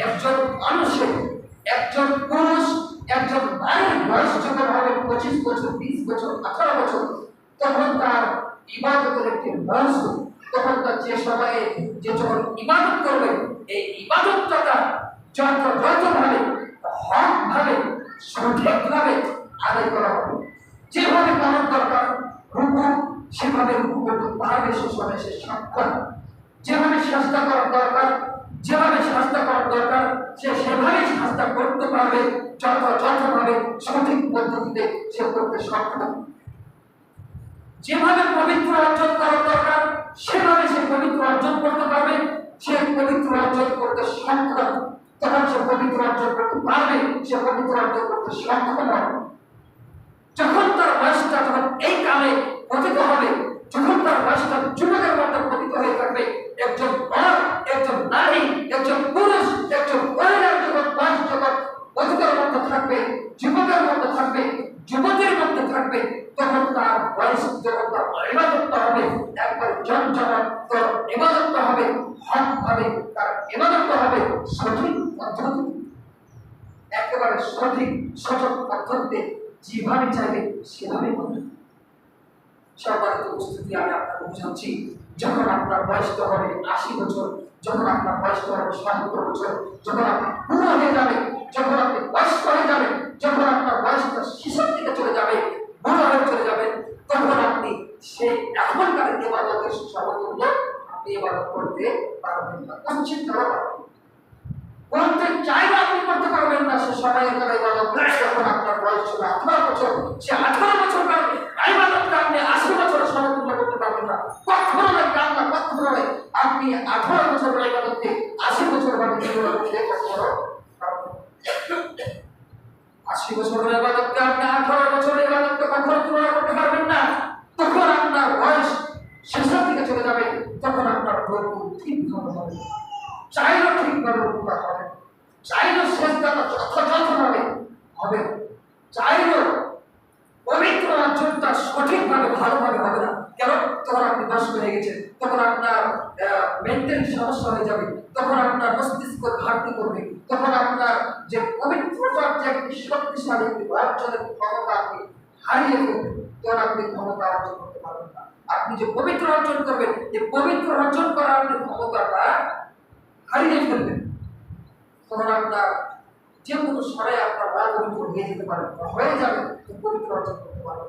একজন মানুষের, একজন পুরুষ, একজন নারীর বয়স যখন হবে 25 বছর, 20 বছর, 18 বছর, তখন তার ইবাদতের একটি মৌসুম, তখন তার যে সময়ে যে যখন ইবাদত করবে, এই ইবাদতটা যথাযথভাবে, হকভাবে, সঠিকভাবে আদায় করা হবে। যেভাবে করার দরকার রুকু, সেভাবে রুকু করতে পারবে, সে সময় সে সক্ষম। যেভাবে শাস্তা করার দরকার, যেভাবে শাস্তা করার দরকার, সে সেভাবেই শাস্তা করতে পারবে, যথাযথভাবে সঠিক পদ্ধতিতে সে করতে সক্ষম। যেভাবে পবিত্র অর্জন করার দরকার, সেভাবে সে পবিত্র অর্জন করতে পারবে, সে পবিত্র অর্জন করতে সক্ষম। তখন সে পবিত্র অর্জন করতে পারবে, সে পবিত্র অর্জন করতে সক্ষম হবে। যখন তার বয়সটা যখন এই কালে পতিত হবে, যখন তার বয়সটা যুবকের মধ্যে পতিত হয়ে থাকবে, একজন বড়, একজন নারী, একজন পুরুষ, একজন মহিলার যখন বয়স যখন পতিতের মধ্যে থাকবে, যুবকের মধ্যে থাকবে, যুবতীর মধ্যে থাকবে, তখন তার বয়স যখন তার ইবাদতটা হবে, একবার জমজমাট ইবাদতটা হবে, হকভাবে তার ইবাদতটা হবে সঠিক পদ্ধতি, একেবারে সঠিক সঠিক পদ্ধতিতে, যেভাবে চাইবে সেভাবে করবে। সর্বাধিক উপস্থিতি আমি আপনাকে বুঝাচ্ছি, যখন আপনার বয়সটা হবে 80 বছর, যখন আপনার বয়সটা হবে 70 বছর, যখন আপনি বুড়ো হয়ে যাবেন, যখন আপনি বয়স্ক হয়ে যাবেন, যখন আপনার বয়সটা শিশুর দিকে চলে যাবে, বুড়ো হয়ে চলে যাবেন, তখন আপনি সেই এখনকার ইবাদতের সমতুল্য আপনি ইবাদত করতে পারবেন না, কঞ্চিত পারবেন। করতে চাইলে আপনি করতে পারবেন না, সে সময় এখানে ইবাদত যখন আপনার বয়স ছিল 18 বছর, সে 18 বছর ইবাদতটা আপনি 80 বছর সমতুল্য করতে পারবেন না। কখনো নয়, কান্না কখনো নয়, আপনি 18 বছরের ইবাদতকে 80 বছর ভাবে তুলনা করতে কখনো 80 বছরের ইবাদতকে আপনি 18 বছরের ইবাদতকে কখনো তুলনা করতে পারবেন না। তখন আপনার বয়স শেষের দিকে চলে যাবে, তখন আপনার রূপ ঠিকভাবে হবে, চাইলেও ঠিকভাবে উপকার হবে, চাইলেও শেষদাতা যথাযথভাবে হবে, চাইলেও পবিত্র অর্জনটা সঠিকভাবে ভালোভাবে হবে না। কেন? তখন আপনি বয়স্ক হয়ে গেছেন, তখন আপনার মেন্টাল সমস্যা হয়ে যাবে, তখন আপনার মস্তিষ্ক ঘাটতি করবে, তখন আপনার যে পবিত্রতার যে একটি শক্তিশালী অর্জনের ক্ষমতা আপনি হারিয়ে ফেলবেন, তখন আপনি ক্ষমতা অর্জন করতে পারবেন না। আপনি যে পবিত্র অর্জন করবেন, যে পবিত্র অর্জন করার আপনি ক্ষমতাটা হারিয়ে ফেলবেন, তখন আপনার যে কোনো সময় আপনার অপবিত্র হয়ে যেতে পারে, হয়ে যাবে, পবিত্র অর্জন করতে পারবেন।